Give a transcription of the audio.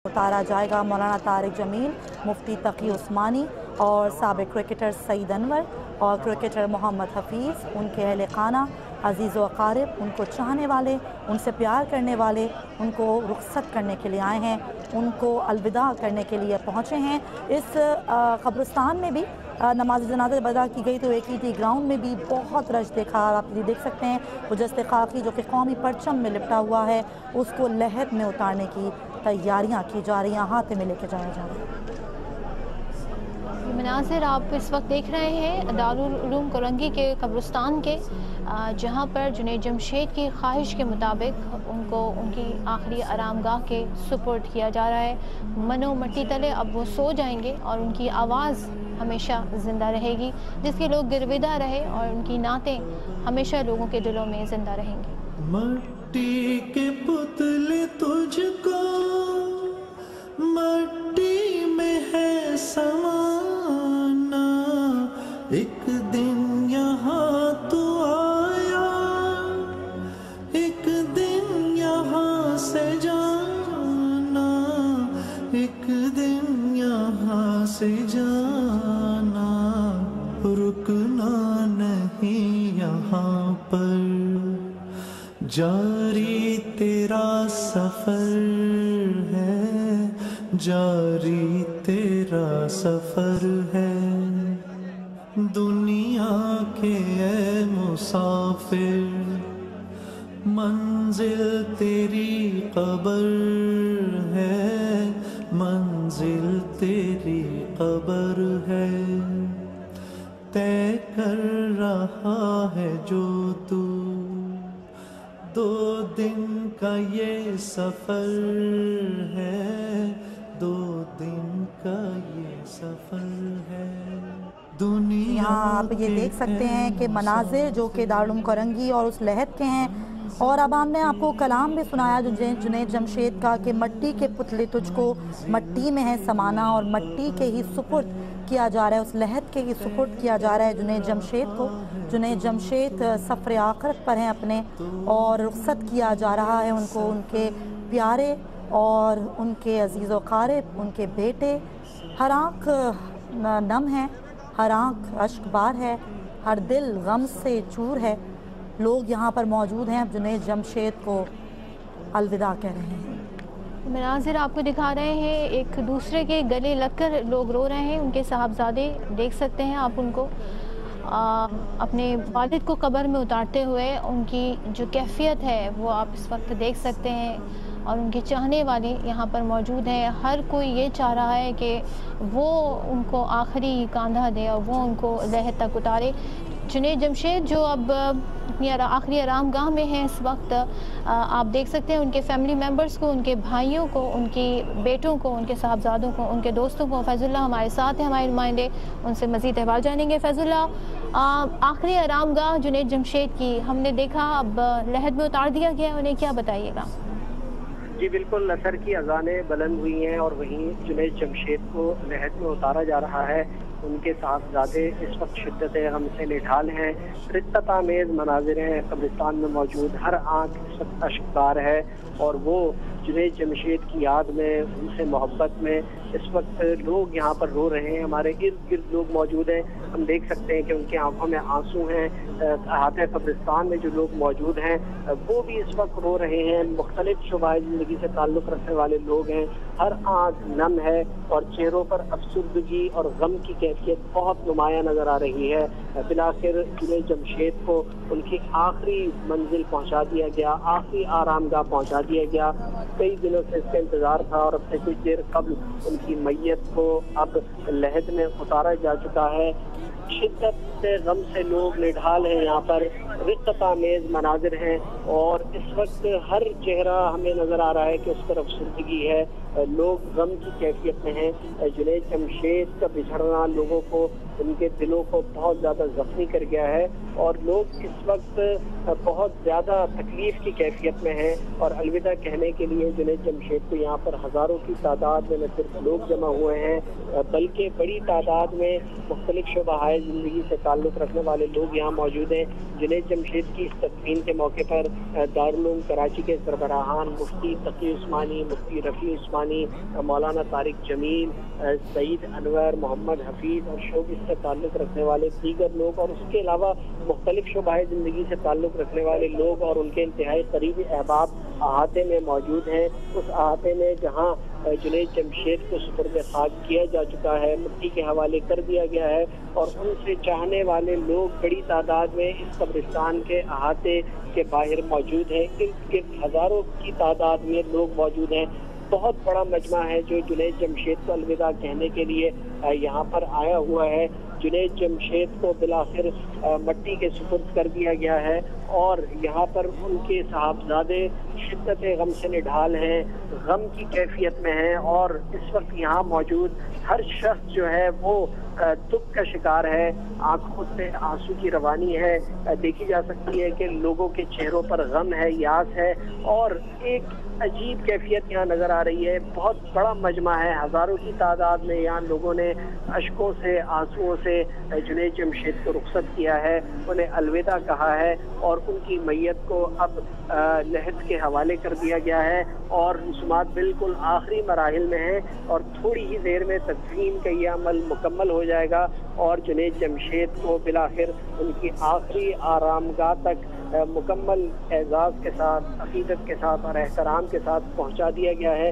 उतारा जाएगा। मौलाना तारिक जमील, मुफ्ती तकी उस्मानी और साबिक क्रिकेटर सईद अनवर और क्रिकेटर मोहम्मद हफीज़, उनके अहल खाना, अजीज़ व अकारिब, उनको चाहने वाले, उनसे प्यार करने वाले, उनको रुखसत करने के लिए आए हैं, उनको अलविदा करने के लिए पहुँचे हैं। इस कब्रिस्तान में भी नमाज जनाज़ा अदा की गई तो AQT ग्राउंड में भी बहुत रश देखा। आप ये देख सकते हैं मुजस्से खाकी जो कि कौमी परचम में लिपटा हुआ है, उसको लहद में उतारने की तैयारियां की जा रही हैं, हाथ में लेके जाया जा रहा है। मनाज़िर आप इस वक्त देख रहे हैं दारुल उलूम कोरंगी के कब्रिस्तान के, जहां पर जुनैद जमशेद की ख्वाहिश के मुताबिक उनको उनकी आखिरी आरामगाह के सुपुर्द किया जा रहा है। मनो मट्टी तले अब वो सो जाएंगे और उनकी आवाज़ हमेशा ज़िंदा रहेगी, जिसके लोग गिरविदा रहे और उनकी नातें हमेशा लोगों के दिलों में ज़िंदा रहेंगी। मट्टी के पुतले तुझको मट्टी में है समाना, एक दिन यहाँ तू आया, एक दिन यहाँ से जाना, एक दिन यहाँ से जाना, रुकना नहीं यहाँ पर, जारी तेरा सफर है, जारी तेरा सफर है, दुनिया के ए मुसाफिर, मंजिल तेरी कब्र है, मंजिल तेरी कब्र है, तय कर रहा है जो तू, दो दिन का ये सफर है, दो दिन का ये सफर है। दुनिया यहाँ आप ये देख सकते हैं कि मनाजिर जो कि दारुल उलूम कोरंगी और उस लहद के हैं। और अब हमने आपको कलाम भी सुनाया जो जुनैद जमशेद का कि मट्टी के पुतले तुझको मट्टी में है समाना, और मट्टी के ही सुपुर्द किया जा रहा है, उस लहद के ही सुपुर्द किया जा रहा है जुनैद जमशेद को। जुनैद जमशेद सफ़र आखिरत पर हैं अपने, और रुखसत किया जा रहा है उनको, उनके प्यारे और उनके अजीज़ व अकारिब, उनके बेटे। हर आँख नम है, हर आँख अश्कबार है, हर दिल गम से चूर है। लोग यहाँ पर मौजूद हैं, जुनैद जमशेद को अलविदा कह रहे हैं। मनाज़िर आपको दिखा रहे हैं, एक दूसरे के गले लगकर लोग रो रहे हैं। उनके साहबजादे देख सकते हैं आप उनको अपने वालिद को कब्र में उतारते हुए, उनकी जो कैफियत है वो आप इस वक्त देख सकते हैं। और उनके चाहने वाले यहाँ पर मौजूद हैं। हर कोई ये चाह रहा है कि वो उनको आखिरी कांधा दे और वो उनको लहद तक उतारे। जुनैद जमशेद जो अब अपनी आखिरी आरामगाह में हैं इस वक्त, आप देख सकते हैं उनके फैमिली मेम्बर्स को, उनके भाइयों को, उनके बेटों को, उनके साहबजादों को, उनके दोस्तों को। फैजुल्लाह हमारे साथ हैं, हमारे नुमाइंदे, उनसे मज़ीद अहवाल जानेंगे। फैजुल्लाह, आखिरी आरामगाह जुनैद जमशेद की हमने देखा अब लहद में उतार दिया गया, उन्हें क्या बताइएगा? जी बिल्कुल, असर की अज़ानें बुलंद हुई हैं और वहीं जुनैद जमशेद को लहद में उतारा जा रहा है। उनके साहबजादे इस वक्त शिद्दत गम से निढाल हैं। रिक्तत आमेज़ मनाज़िर हैं कब्रिस्तान में मौजूद, हर आँख इस वक्त अश्कबार है और वो जुनैद जमशेद की याद में, उनसे मोहब्बत में इस वक्त लोग यहाँ पर रो रहे हैं। हमारे इर्द गिर्द लोग मौजूद हैं, हम देख सकते हैं कि उनकी आंखों में आंसू हैं। अहाते कब्रिस्तान में जो लोग मौजूद हैं वो भी इस वक्त रो रहे हैं। मुख्तलिफ शुबाए ज़िंदगी से ताल्लुक़ रखने वाले लोग हैं, हर आँख नम है और चेहरों पर अफसुर्दगी और गम की कैफियत बहुत नुमाया नज़र आ रही है। बिलाखिर जुनैद जमशेद को उनकी आखिरी मंजिल पहुँचा दिया गया, आखिरी आरामगाह पहुँचा दिया गया। कई दिनों से इसका इंतज़ार था और अब से कुछ देर कबल उनकी मैयत को अब लहद में उतारा जा चुका है। शिद्दत से गम से लोग निढाल हैं, यहाँ पर रिक्तत आमेज़ मनाजिर हैं और इस वक्त हर चेहरा हमें नज़र आ रहा है कि उस पर अफसुर्दगी है, लोग गम की कैफियत में हैं। जुनैद जमशेद का बिछड़ना लोगों को, उनके दिलों को बहुत ज़्यादा ज़ख्मी कर गया है और लोग इस वक्त बहुत ज़्यादा तकलीफ़ की कैफियत में हैं और अलविदा कहने के लिए जुनैद जमशेद को यहाँ पर हज़ारों की तादाद में न सिर्फ लोग जमा हुए हैं बल्कि बड़ी तादाद में मुख्तलिफ शुबाए ज़िंदगी से ताल्लुक़ रखने वाले लोग यहाँ मौजूद हैं। जुनैद जमशेद की इस तदफीन के मौके पर दारुल उलूम कराची के सरबराहान मुफ्ती तकी उस्मानी, मुफ्ती रफ़ी उस्मानी रब्बानी, मौलाना तारिक जमील, सईद अनवर, मोहम्मद हफीज़ और शोबिस से ताल्लुक़ रखने वाले दीगर लोग और उसके अलावा मुख्तलिफ शोबाए ज़िंदगी से ताल्लुक़ रखने वाले लोग और उनके इंतहाई करीबी अहबाब अहाते में मौजूद हैं। उस अहाते में जहाँ जुनैद जमशेद को सुपुर्द खाक किया जा चुका है, मिट्टी के हवाले कर दिया गया है और उनसे चाहने वाले लोग बड़ी तादाद में इस कब्रिस्तान के अहाते के बाहर मौजूद हैं। इनके हज़ारों की तादाद में लोग मौजूद हैं। बहुत बड़ा मजमा है जो जुनैद जमशेद को अलविदा कहने के लिए यहाँ पर आया हुआ है। जुनैद जमशेद को बिलाखिर मट्टी के सुपुर्द कर दिया गया है और यहाँ पर उनके साहबजादे शिद्दत गम से निढाल हैं, गम की कैफियत में हैं और इस वक्त यहाँ मौजूद हर शख्स जो है वो दुख का शिकार है। आंखों से आंसू की रवानी है देखी जा सकती है कि लोगों के चेहरों पर गम है, यास है और एक अजीब कैफियत यहाँ नज़र आ रही है। बहुत बड़ा मजमा है, हज़ारों की तादाद में यहाँ लोगों ने अश्कों से, आंसुओं से जुनैद जमशेद को रुखसत किया है, उन्हें अलविदा कहा है और उनकी मैयत को अब लहद के हवाले कर दिया गया है और रस्मात बिल्कुल आखिरी मराहिल में है और थोड़ी ही देर में तदफीन का यह अमल मुकम्मल हो जाएगा और जुनैद जमशेद को बिलाखिर उनकी आखिरी आरामगाह तक मुकम्मल एजाज़ के साथ, अक़ीदत के साथ और एहतराम के साथ पहुँचा दिया गया है।